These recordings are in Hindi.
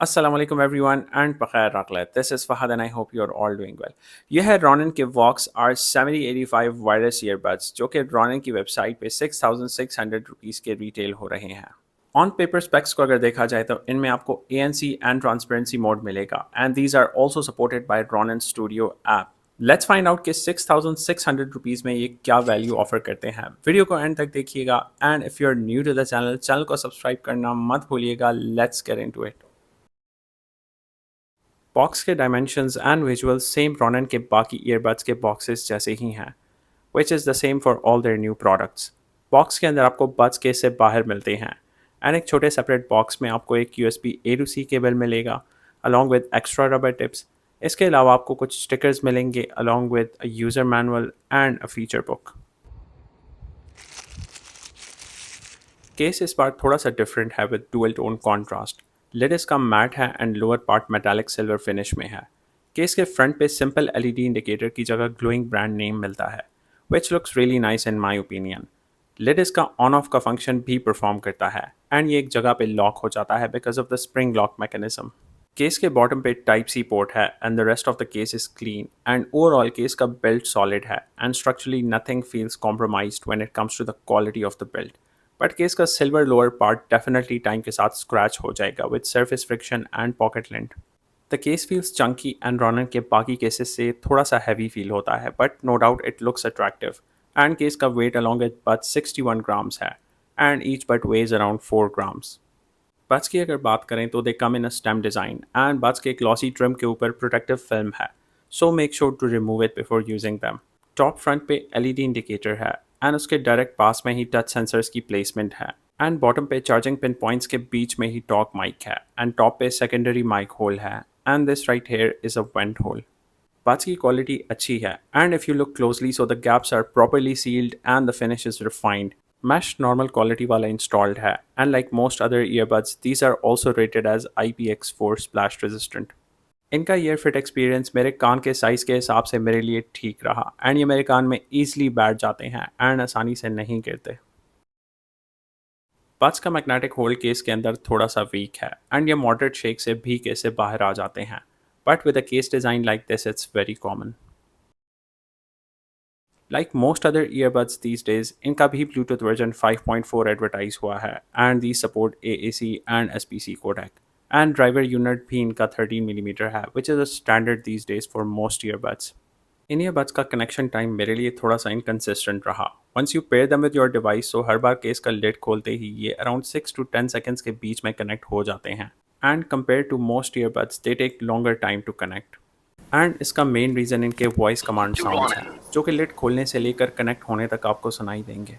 Assalamu alaikum everyone and Pakhair Raklet. This is Fahad and I hope you're all doing well. ये है Ronin के Vox R7085 वायरलेस ईयरबड्स जो कि Ronin की वेबसाइट पे 6,600 रुपीज़ के रिटेल हो रहे हैं. ऑन पेपर स्पेक्स को अगर देखा जाए तो इनमें आपको ANC एंड ट्रांसपेरेंसी मोड मिलेगा and these are also supported by Ronin Studio app. Let's find out कि 6,600 रुपीज़ में ये क्या वैल्यू ऑफर करते हैं. वीडियो को एंड तक देखिएगा and if you are new to the channel को सब्सक्राइब करना मत भूलिएगा. Let's get into it. Box के dimensions and visuals same Ronin के बाकी ईयरबड्स के बॉक्सेस जैसे ही हैं, which is the same for all their new products. Box के अंदर आपको बड्स केस से बाहर मिलते हैं एंड एक छोटे सेपरेट बॉक्स में आपको एक USB A to C cable मिलेगा along with extra rubber tips. इसके अलावा आपको कुछ स्टिकर्स मिलेंगे along with a user manual and a feature book. Case इस बार थोड़ा सा डिफरेंट है with dual tone contrast. Lid इसका मैट है and lower part metallic silver finish में है. केस के फ्रंट पे सिंपल LED इंडिकेटर की जगह ग्लोइंग ब्रांड नेम मिलता है which looks really nice in my opinion. Lid इसका ऑन ऑफ का फंक्शन भी परफॉर्म करता है एंड ये एक जगह पे लॉक हो जाता है because of the spring lock mechanism. Case के बॉटम पे टाइप सी पोर्ट है and the rest of the case is clean and overall case का बिल्ड सॉलिड है and structurally nothing feels compromised when it comes to the quality of the build. But case का silver lower part definitely time के साथ स्क्रैच हो जाएगा with surface friction and pocket lint. The case feels Chunky and रॉनन के बाकी केसेस से थोड़ा सा हैवी फील होता है but no doubt it looks attractive. And case का weight along with bud 61 grams है and each bud weighs around 4 grams. Buds की अगर बात करें तो they come in a stem design and buds के ग्लॉसी ट्रिम के ऊपर प्रोटेक्टिव फिल्म है, so make sure to remove it before using them. Top front पे LED इंडिकेटर है एंड उसके डायरेक्ट पास में ही टच सेंसर्स की प्लेसमेंट है एंड बॉटम पे चार्जिंग पिन पॉइंट्स के बीच में ही टॉक माइक है एंड टॉप पे सेकेंडरी माइक होल है and this right here is a vent hole. Buds की क्वालिटी अच्छी है and if you look closely so the gaps are properly sealed and the finish is refined. Mesh normal quality वाला इंस्टॉल्ड है and like most other earbuds these are also rated as IPX4 splash resistant. इनका ईयर फिट एक्सपीरियंस मेरे कान के साइज़ के हिसाब से मेरे लिए ठीक रहा एंड ये मेरे कान में ईजिली बैठ जाते हैं एंड आसानी से नहीं गिरते. बड्स का मैग्नेटिक होल्ड केस के अंदर थोड़ा सा वीक है एंड ये मॉडरेट शेक से भी केस से बाहर आ जाते हैं but with a case design like this it's very common. Like most other earbuds these days इनका भी ब्लूटूथ वर्जन 5.4 एडवर्टाइज हुआ है and they support AAC and SPC codec and driver unit भी इनका 13 मिलीमीटर है which is a standard these days for most earbuds. इन ईयरबड्स का कनेक्शन टाइम मेरे लिए थोड़ा सा इनकन्सिस्टेंट रहा. Once you pair them with your device तो हर बार केस का लिड खोलते ही ये अराउंड 6 to 10 सेकेंड्स के बीच में कनेक्ट हो जाते हैं and compare to most earbuds they take longer time to connect. And इसका मेन रीज़न इनके वॉइस कमांड साउंड्स हैं जो कि लिड खोलने से लेकर कनेक्ट होने तक आपको सुनाई देंगे.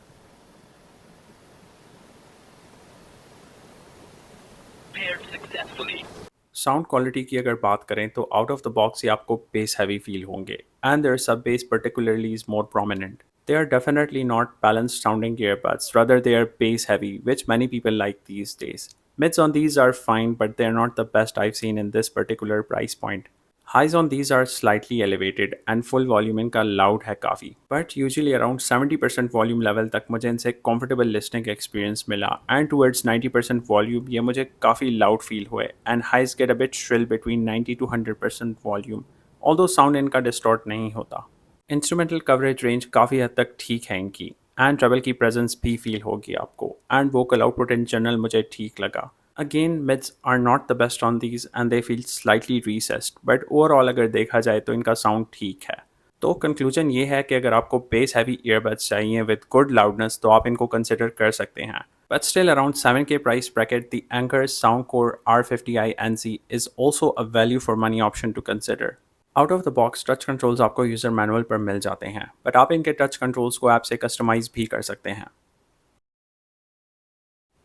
साउंड क्वालिटी की अगर बात करें तो आउट ऑफ द बॉक्स ये आपको बेस हैवी फील होंगे एंड देयर सब base particularly is more prominent. They are definitely not balanced sounding earbuds, rather they are bass heavy, which many people like these days. Mids on these are fine, but they are not the best I've seen in this particular price point. Highs on these are slightly elevated and full volume इनका loud है काफ़ी, but usually around 70% volume level तक मुझे इनसे comfortable listening experience मिला and towards 90% volume ये मुझे काफ़ी loud feel हुए and highs get a bit shrill between 90 to 100% volume, although sound इनका distort नहीं होता. इंस्ट्रूमेंटल कवरेज रेंज काफ़ी हद तक ठीक है इनकी एंड ट्रेवल की प्रेजेंस भी फील होगी आपको and vocal output in general मुझे ठीक लगा. Again mids are not the best on these and they feel slightly recessed but overall अगर देखा जाए तो इनका साउंड ठीक है. तो कंक्लूजन ये है कि अगर आपको बेस हैवी ईयरबड्स चाहिए विद गुड लाउडनेस तो आप इनको कंसिडर कर सकते हैं. But still around 7K price bracket, the Anker Soundcore R50i NC is also a value for money option to consider. Out of the box touch controls आपको यूज़र मैनुअल पर मिल जाते हैं बट आप इनके टच कंट्रोल्स को ऐप से कस्टमाइज़ भी कर सकते हैं.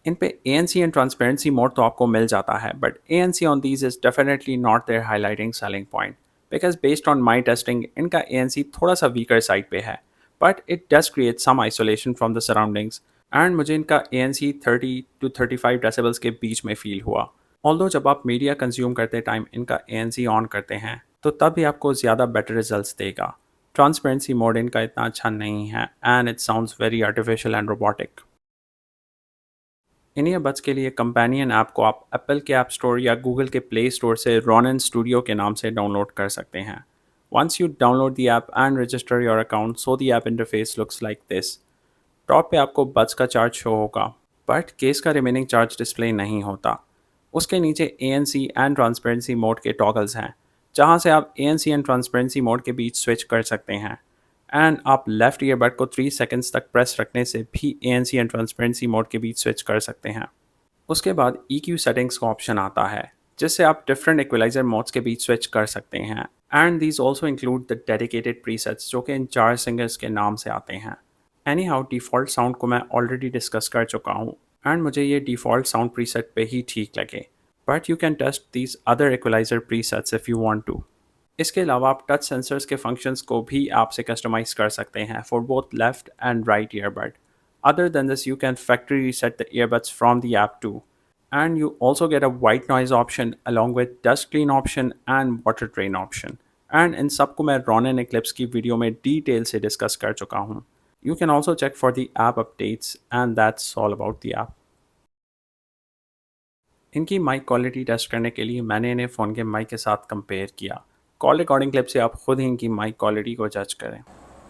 इन पे ANC एंड ट्रांसपेरेंसी मोड तो आपको मिल जाता है but ANC on these is definitely not their highlighting selling point because based on my testing इनका ANC थोड़ा सा वीकर साइड पे है but it does create some isolation from the surroundings and मुझे इनका ANC 30 to 35 डेसिबल्स के बीच में फील हुआ. ऑल्दो जब आप मीडिया कंज्यूम करते टाइम इनका ANC ऑन करते हैं तो तब भी आपको ज़्यादा बेटर रिजल्ट्स देगा. ट्रांसपेरेंसी मोड इनका इतना अच्छा नहीं है and it sounds very artificial and robotic. इन ईयरबड्स के लिए कंपेनियन ऐप को आप एप्पल के ऐप स्टोर या गूगल के प्ले स्टोर से रोनिन स्टूडियो के नाम से डाउनलोड कर सकते हैं। Once you download the app and register your account, so the app interface looks like this. Top पे आपको बड्स का चार्ज शो होगा, बट केस का रिमेनिंग चार्ज डिस्प्ले नहीं होता। उसके नीचे ANC एंड ट्रांसपेरेंसी मोड के टॉगल्स हैं, जहां से आप ANC एंड ट्रांसपेरेंसी मोड के बीच स्विच कर सकते हैं। एंड आप लेफ्ट ईयरबड को 3 सेकंड्स तक प्रेस रखने से भी ANC एंड ट्रांसपेरेंसी मोड के बीच स्विच कर सकते हैं। उसके बाद EQ सेटिंग्स का ऑप्शन आता है, जिससे आप डिफरेंट इक्वलाइजर मोड्स के बीच स्विच कर सकते हैं। And these also include the dedicated presets, जो कि इन 4 सिंगर्स के नाम से आते हैं। एनी हाउ, डिफ़ॉल्ट साउंड को मैं ऑलरेडी डिस्कस कर चुका हूँ एंड मुझे ये डिफ़ॉल्ट साउंड प्रीसेट पे ही ठीक लगे, but you can test these other equaliser presets if you want to. इसके अलावा आप टच सेंसर्स के फंक्शंस को भी ऐप से कस्टमाइज कर सकते हैं for both left and right earbud. Other than this, you can factory reset the earbuds from the app too. And you also get a white noise option along with dust clean option and water drain option. And इन सबको मैं Ronin Eclipse की वीडियो में डिटेल से डिस्कस कर चुका हूँ। You can also check for the app updates and that's all about the app. इनकी माइक क्वालिटी टेस्ट करने के लिए मैंने इन्हें फ़ोन के माइक के साथ कंपेयर किया। कॉल रिकॉर्डिंग क्लिप से आप खुद ही इनकी माइक क्वालिटी को जज करें।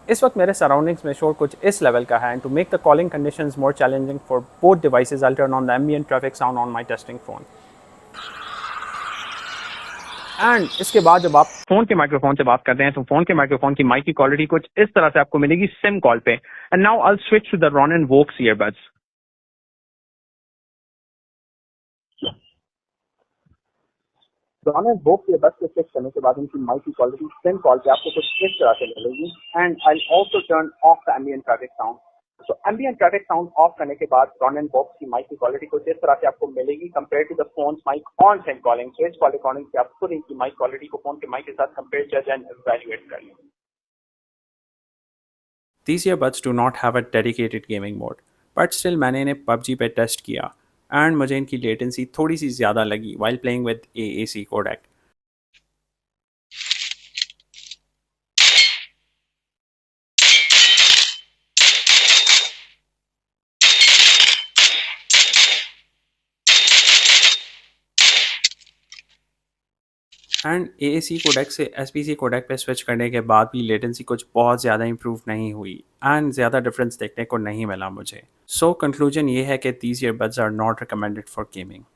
इस वक्त मेरे सराउंडिंग्स में शोर कुछ इस लेवल का है, and to make the calling conditions more challenging for both devices I turn on the ambient traffic sound on my testing phone. And इसके बाद जब आप फोन के माइक्रोफोन से बात करते हैं तो फोन के माइक्रोफोन की माइक की क्वालिटी कुछ इस तरह से आपको मिलेगी सिम कॉल पे। And now I will switch to the Ronin Vox earbuds. Ronin Vox earbuds को स्विच करने के बाद इनकी माइक की क्वालिटी सिम कॉल पे आपको कुछ इस तरह से मिलेगी। And I also turn off the ambient traffic sound. तो एम्बिएंट ट्रैफिक साउंड ऑफ करने के बाद Ronin Vox की माइक की क्वालिटी कुछ इस तरह से आपको मिलेगी compare to the phone's mic on SIM calling. तो इस कॉल रिकॉर्डिंग से आप खुद इनकी माइक क्वालिटी को फोन के माइक के साथ कंपेयर जज एंड इवैल्यूएट कर लें। These earbuds do not have a dedicated gaming mode, but still मैंने इन्हें PUBG पे टेस्ट किया एंड मुझे इनकी लेटेंसी थोड़ी सी ज़्यादा लगी while playing with AAC codec. And AAC codec से SPC कोडेक पे स्विच करने के बाद भी लेटेंसी कुछ बहुत ज़्यादा इंप्रूव नहीं हुई एंड ज़्यादा डिफरेंस देखने को नहीं मिला मुझे। सो कंक्लूजन ये है कि these earbuds are not recommended for gaming.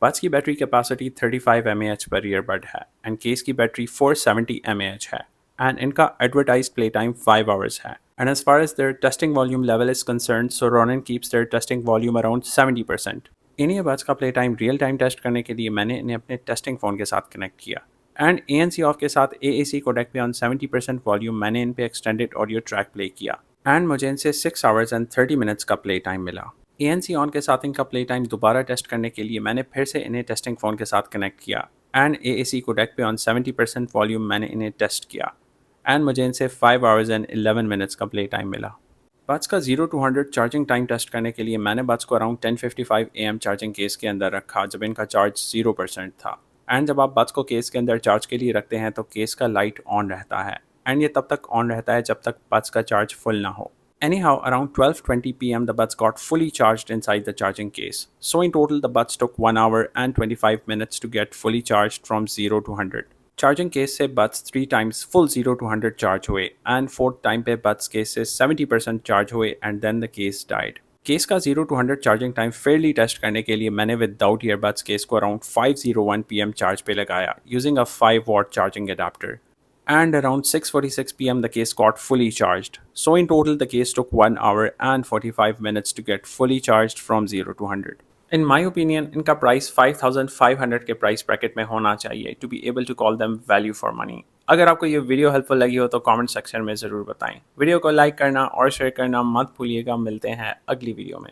Buds की बैटरी कैपेसिटी 35 mAh पर ईयरबड है एंड केस की बैटरी 470 mAh है एंड इनका एडवर्टाइज्ड प्ले टाइम 5 hours है। And as far as their testing volume level is concerned, so Ronin keeps their testing volume around 70%। इन ईयरबड्स का play time real time test करने के लिए मैंने इन्हें अपने टेस्टिंग फ़ोन के साथ कनेक्ट किया एंड ANC ऑफ के साथ AAC कोडेक पे ऑन 70% वॉल्यूम मैंने इन पे एक्सटेंडेड ऑडियो ट्रैक प्ले किया एंड मुझे इनसे 6 hours and 30 minutes का प्ले टाइम मिला। ANC ऑन के साथ इनका प्ले टाइम दोबारा टेस्ट करने के लिए मैंने फिर से इन्हें टेस्टिंग फ़ोन के साथ कनेक्ट किया एंड AAC कोडेक पे ऑन 70% वॉल्यूम मैंने इन्हें टेस्ट किया एंड मुझे इनसे 5 hours and 11 minutes का प्ले टाइम मिला। बड्स का 0 to 100 चार्जिंग टाइम टेस्ट करने के लिए मैंने बड्स को अराउंड 10:55 AM चार्जिंग केस के अंदर रखा जब इनका चार्ज 0% था। एंड जब आप बड्स को केस के अंदर चार्ज के लिए रखते हैं तो केस का लाइट ऑन रहता है एंड ये तब तक ऑन रहता है जब तक बड्स का चार्ज फुल ना हो। Anyhow, around 12:20 p.m. the buds got fully charged inside the charging case. So in total the buds took 1 hour and 25 minutes to get fully charged from 0 to 100. Charging case से buds 3 times full 0 to 100 charge हुए and 4th time पे buds case से 70% charge हुए and then the case died. Case का 0 to 100 charging time fairly test करने के लिए मैंने विदाउट ईयरबड्स केस को अराउंड 5:01 p.m. चार्ज पे लगाया using a 5 watt charging adapter and around 6:46 p.m. the case got fully charged. So in total the case took 1 hour and 45 minutes to get fully charged from 0 to 100. In my opinion, इनका प्राइस 5500 के प्राइस ब्रैकेट में होना चाहिए to be able to call them value for money. अगर आपको ये वीडियो हेल्पफुल लगी हो तो कमेंट सेक्शन में ज़रूर बताएं। वीडियो को लाइक करना और शेयर करना मत भूलिएगा। मिलते हैं अगली वीडियो में।